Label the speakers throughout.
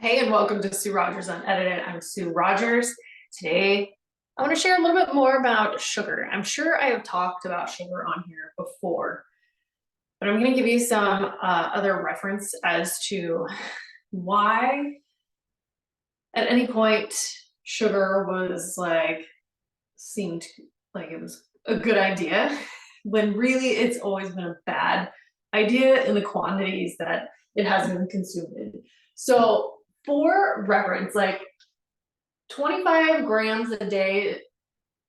Speaker 1: Hey, and welcome to Sue Rogers Unedited. I'm Sue Rogers. Today, I want to share a little bit more about sugar. I'm sure I have talked about sugar on here before, but I'm going to give you some other reference as to why at any point sugar was seemed like it was a good idea, when really it's always been a bad idea in the quantities that it has been consumed. So for reference, 25 grams a day,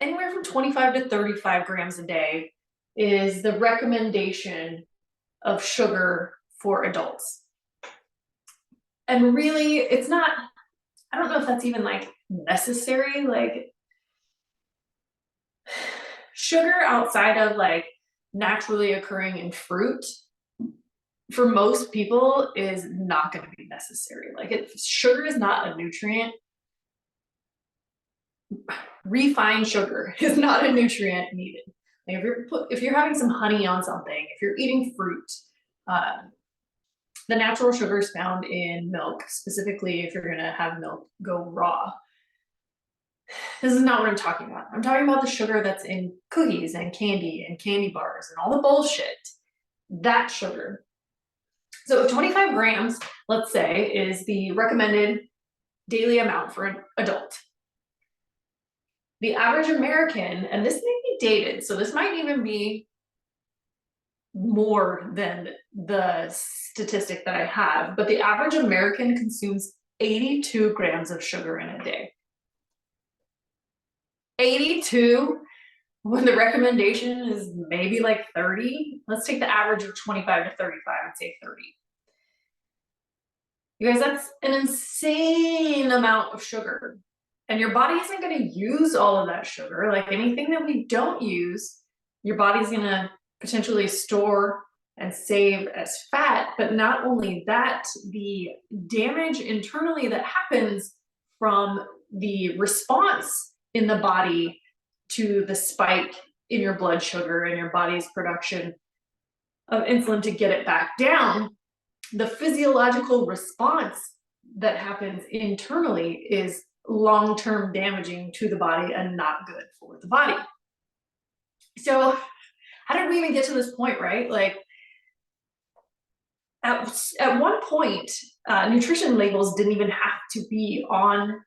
Speaker 1: anywhere from 25 to 35 grams a day is the recommendation of sugar for adults. And really, it's not, I don't know if that's even necessary. Sugar outside of naturally occurring in fruit for most people is not going to be necessary. Sugar is not a nutrient. Refined sugar is not a nutrient needed. If you're having some honey on something, if you're eating fruit, the natural sugars found in milk, specifically if you're going to have milk go raw. This is not what I'm talking about. I'm talking about the sugar that's in cookies and candy bars and all the bullshit. That sugar. So 25 grams, let's say, is the recommended daily amount for an adult. The average American, and this may be dated, so this might even be more than the statistic that I have, but the average American consumes 82 grams of sugar in a day. 82, when the recommendation is maybe 30. Let's take the average of 25 to 35 and say 30. You guys, that's an insane amount of sugar. And your body isn't going to use all of that sugar. Like anything that we don't use, your body's going to potentially store and save as fat. But not only that, the damage internally that happens from the response in the body to the spike in your blood sugar and your body's production of insulin to get it back down, the physiological response that happens internally is long-term damaging to the body and not good for the body. So how did we even get to this point, right? At one point, nutrition labels didn't even have to be on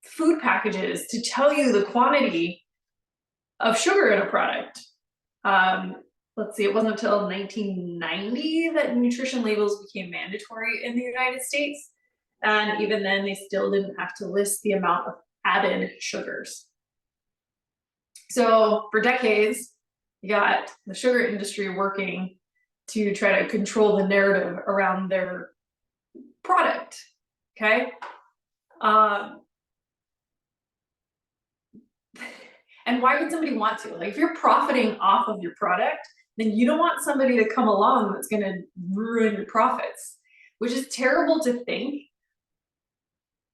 Speaker 1: food packages to tell you the quantity of sugar in a product. Let's see, it wasn't until 1990 that nutrition labels became mandatory in the United States. And even then, they still didn't have to list the amount of added sugars. So for decades, you got the sugar industry working to try to control the narrative around their product, okay? And why would somebody want to? If you're profiting off of your product, then you don't want somebody to come along that's going to ruin your profits, which is terrible to think,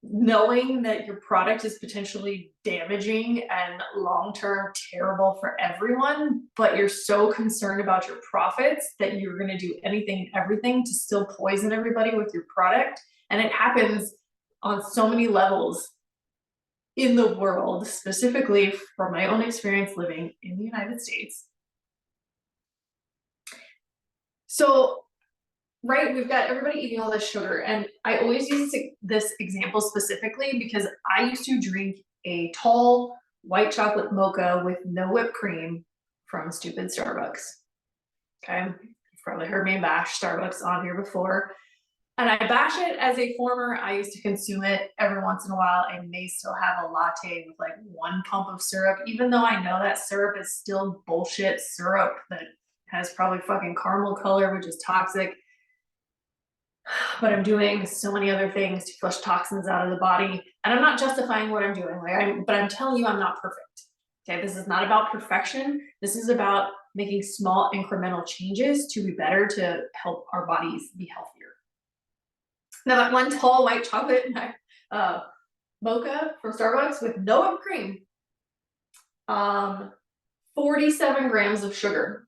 Speaker 1: knowing that your product is potentially damaging and long-term terrible for everyone, but you're so concerned about your profits that you're going to do anything and everything to still poison everybody with your product. And it happens on so many levels in the world, specifically from my own experience living in the United States. So, right, we've got everybody eating all this sugar, and I always use this example specifically because I used to drink a tall white chocolate mocha with no whipped cream from stupid Starbucks. Okay, you've probably heard me bash Starbucks on here before. And I bash it as a former. I used to consume it every once in a while. I may still have a latte with 1 pump of syrup, even though I know that syrup is still bullshit syrup that has probably fucking caramel color, which is toxic. But I'm doing so many other things to flush toxins out of the body. And I'm not justifying what I'm doing, but I'm telling you I'm not perfect. Okay, this is not about perfection. This is about making small incremental changes to be better to help our bodies be healthier. Now that 1 tall white chocolate mocha from Starbucks with no whipped cream, 47 grams of sugar.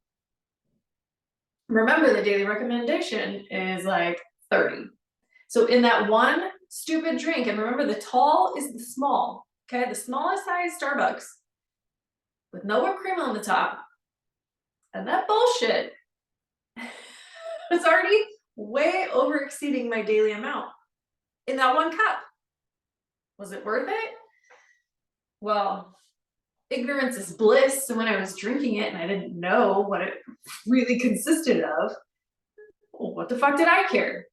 Speaker 1: Remember, the daily recommendation is 30. So in that 1 stupid drink. And remember, the tall is the small, okay? The smallest size Starbucks with no whipped cream on the top. And that bullshit is already way over exceeding my daily amount in that one cup. Was it worth it? Well, ignorance is bliss. So when I was drinking it and I didn't know what it really consisted of, well, what the fuck did I care?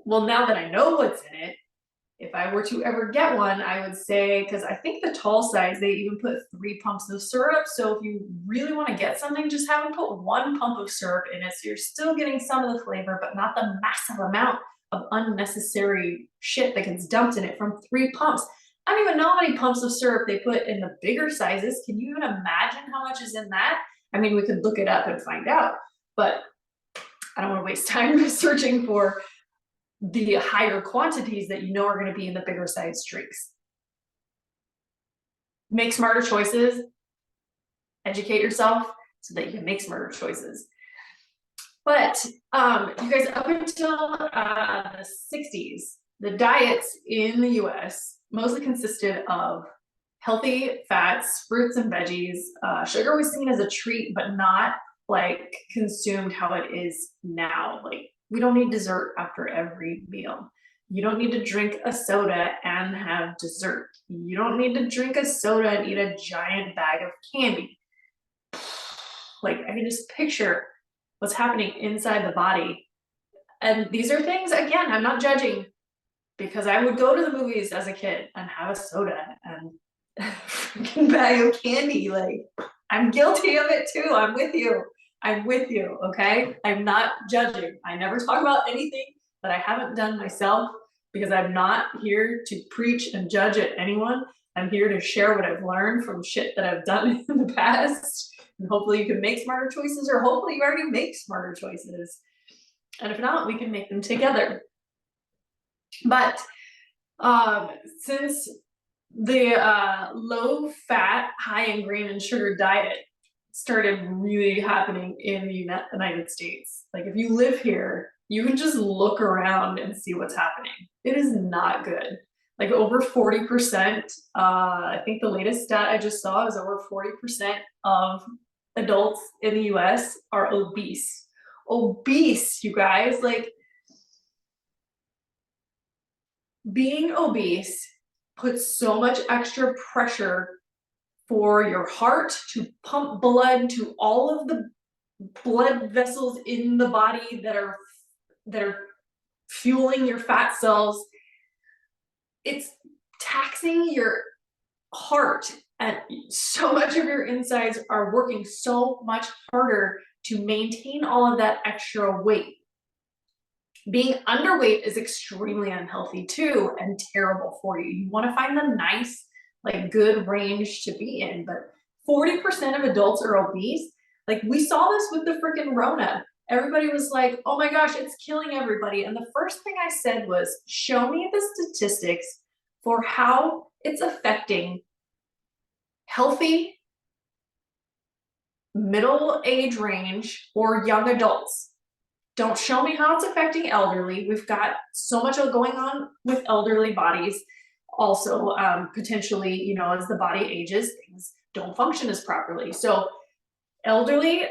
Speaker 1: Well, now that I know what's in it, if I were to ever get one, I would say, because I think the tall size, they even put 3 pumps of syrup. So if you really want to get something, just have them put 1 pump of syrup in it. So you're still getting some of the flavor, but not the massive amount of unnecessary shit that gets dumped in it from 3 pumps. I don't even know how many pumps of syrup they put in the bigger sizes. Can you even imagine how much is in that? I mean, we could look it up and find out, but I don't want to waste time searching for the higher quantities that you know are going to be in the bigger size drinks. Make smarter choices. Educate yourself so that you can make smarter choices. But you guys, up until the 60s, the diets in the US mostly consisted of healthy fats, fruits and veggies. Sugar was seen as a treat, but not like consumed how it is now. Like, we don't need dessert after every meal. You don't need to drink a soda and have dessert. You don't need to drink a soda and eat a giant bag of candy. Like, I can just picture what's happening inside the body. And these are things, again, I'm not judging, because I would go to the movies as a kid and have a soda and a freaking bag of candy. Like, I'm guilty of it too. I'm with you. I'm with you, okay? I'm not judging. I never talk about anything that I haven't done myself, because I'm not here to preach and judge at anyone. I'm here to share what I've learned from shit that I've done in the past. And hopefully you can make smarter choices, or hopefully you already make smarter choices. And if not, we can make them together. But since the low-fat, high in grain and sugar diet started really happening in the United States, like, if you live here, you can just look around and see what's happening. It is not good. Like, over 40%, I think the latest stat I just saw is over 40% of adults in the US are obese. Obese, you guys. Like, being obese puts so much extra pressure for your heart to pump blood to all of the blood vessels in the body that are fueling your fat cells. It's taxing your heart, and so much of your insides are working so much harder to maintain all of that extra weight. Being underweight is extremely unhealthy too, and terrible for you. You want to find the nice, like, good range to be in, but 40% of adults are obese. Like, we saw this with the freaking Rona. Everybody was like, oh my gosh, it's killing everybody. And the first thing I said was, show me the statistics for how it's affecting healthy, middle age range, or young adults. Don't show me how it's affecting elderly. We've got so much going on with elderly bodies. Also, potentially, you know, as the body ages, things don't function as properly. So elderly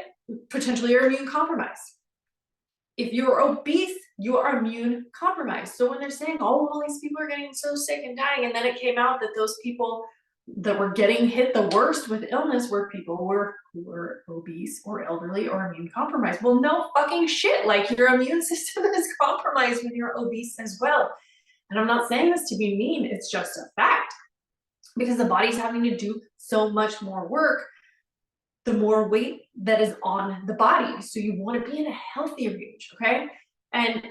Speaker 1: potentially are immune compromised. If you're obese, you are immune compromised. So when they're saying, oh, all these people are getting so sick and dying, and then it came out that those people that were getting hit the worst with illness were people who were obese or elderly or immune compromised. Well, no fucking shit. Like, your immune system is compromised when you're obese as well. And I'm not saying this to be mean, it's just a fact, because the body's having to do so much more work the more weight that is on the body. So you want to be in a healthy range, okay? And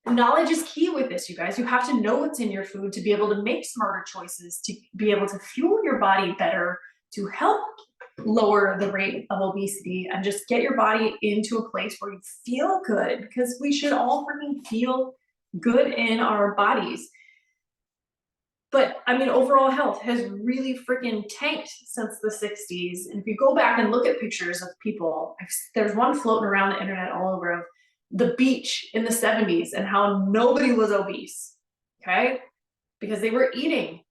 Speaker 1: knowledge is key with this, you guys. You have to know what's in your food to be able to make smarter choices, to be able to fuel your body better, to help lower the rate of obesity, and just get your body into a place where you feel good, because we should all freaking feel good in our bodies. But I mean, overall health has really freaking tanked since the 60s. And if you go back and look at pictures of people, there's one floating around the internet all over of the beach in the 70s and how nobody was obese, okay? because they were eating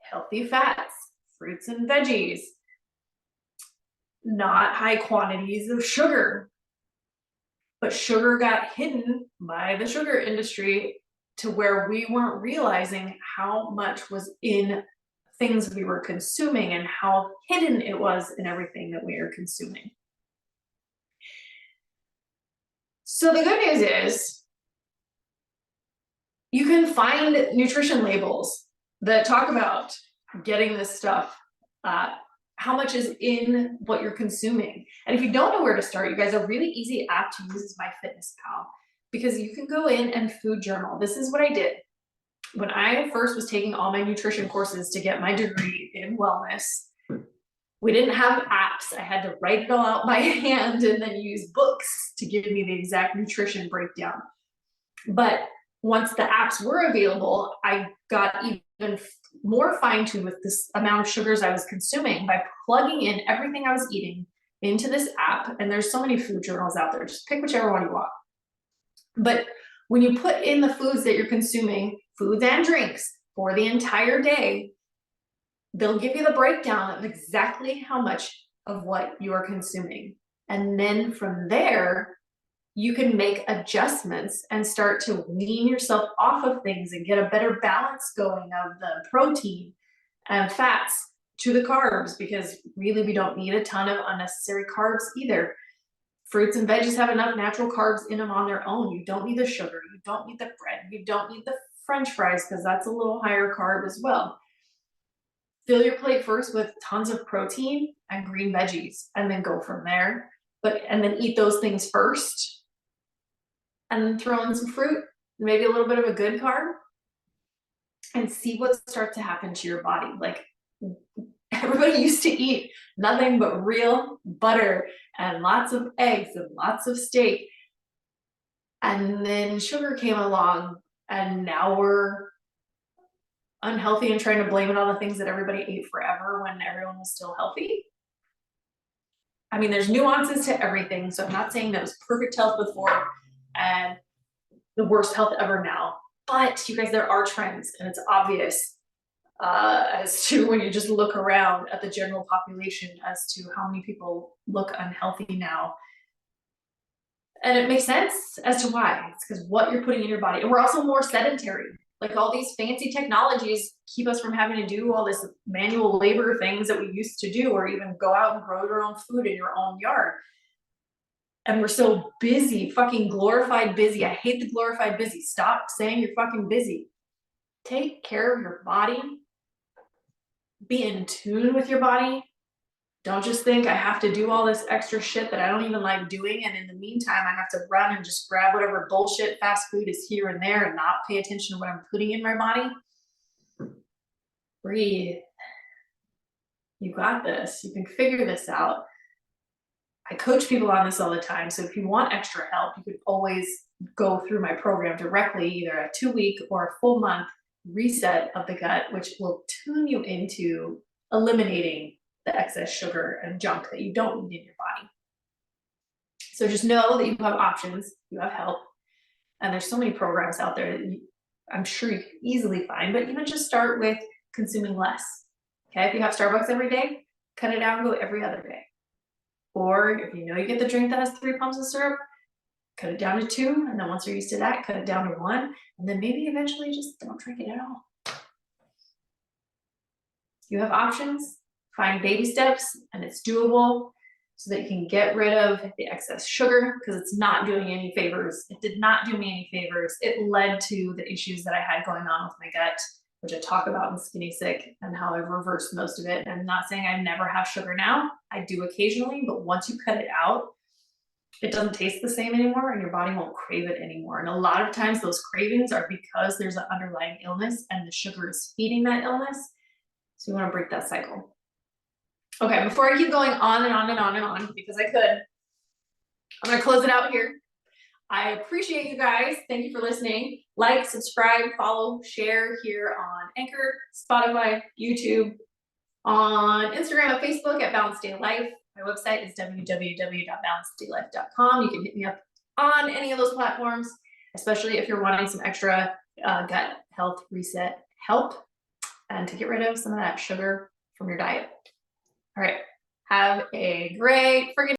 Speaker 1: healthy fats, fruits and veggies, not high quantities of sugar. But sugar got hidden by the sugar industry to where we weren't realizing how much was in things we were consuming and how hidden it was in everything that we are consuming. So the good news is you can find nutrition labels that talk about getting this stuff, how much is in what you're consuming. And if you don't know where to start, you guys, a really easy app to use is MyFitnessPal, because you can go in and food journal. This is what I did. When I first was taking all my nutrition courses to get my degree in wellness, we didn't have apps. I had to write it all out by hand and then use books to give me the exact nutrition breakdown. But once the apps were available, I got even more fine-tuned with this amount of sugars I was consuming by plugging in everything I was eating into this app. And there's so many food journals out there. Just pick whichever one you want. But when you put in the foods that you're consuming, foods and drinks, for the entire day, they'll give you the breakdown of exactly how much of what you are consuming. And then from there, you can make adjustments and start to wean yourself off of things and get a better balance going of the protein and fats to the carbs, because really we don't need a ton of unnecessary carbs either. Fruits and veggies have enough natural carbs in them on their own. You don't need the sugar, you don't need the bread, you don't need the French fries because that's a little higher carb as well. Fill your plate first with tons of protein and green veggies and then go from there. And then eat those things first, and then throw in some fruit, maybe a little bit of a good carb, and see what starts to happen to your body. Like, everybody used to eat nothing but real butter and lots of eggs and lots of steak. And then sugar came along, and now we're unhealthy and trying to blame it on the things that everybody ate forever when everyone was still healthy. I mean, there's nuances to everything. So I'm not saying that was perfect health before and the worst health ever now. But you guys, there are trends, and it's obvious as to when you just look around at the general population as to how many people look unhealthy now. And it makes sense as to why. It's because what you're putting in your body. And we're also more sedentary. Like, all these fancy technologies keep us from having to do all this manual labor things that we used to do, or even go out and grow your own food in your own yard. And we're so busy, fucking glorified busy. I hate the glorified busy. Stop saying you're fucking busy. Take care of your body. Be in tune with your body. Don't just think I have to do all this extra shit that I don't even like doing, and in the meantime I have to run and just grab whatever bullshit fast food is here and there and not pay attention to what I'm putting in my body. Breathe. You got this. You can figure this out. I coach people on this all the time, so if you want extra help, you could always go through my program directly, either a 2-week or a full month reset of the gut, which will tune you into eliminating the excess sugar and junk that you don't need in your body. So just know that you have options, you have help, and there's so many programs out there that I'm sure you can easily find, but even just start with consuming less. Okay, if you have Starbucks every day, cut it out and go every other day. Or if you know you get the drink that has 3 pumps of syrup, cut it down to 2, and then once you're used to that, cut it down to 1, and then maybe eventually just don't drink it at all. You have options. Find baby steps, and it's doable, so that you can get rid of the excess sugar, because it's not doing you any favors. It did not do me any favors. It led to the issues that I had going on with my gut, which I talk about in Skinny Sick, and how I've reversed most of it. And I'm not saying I never have sugar now. I do occasionally, but once you cut it out, it doesn't taste the same anymore, and your body won't crave it anymore. And a lot of times those cravings are because there's an underlying illness and the sugar is feeding that illness. So you want to break that cycle. Okay, before I keep going on and on and on and on, because I could, I'm gonna close it out here. I appreciate you guys. Thank you for listening. Like, subscribe, follow, share here on Anchor, Spotify, YouTube, on Instagram and Facebook at Balanced Day Life. My website is www.balancedaylife.com. You can hit me up on any of those platforms, especially if you're wanting some extra gut health reset help and to get rid of some of that sugar from your diet. All right, have a great freaking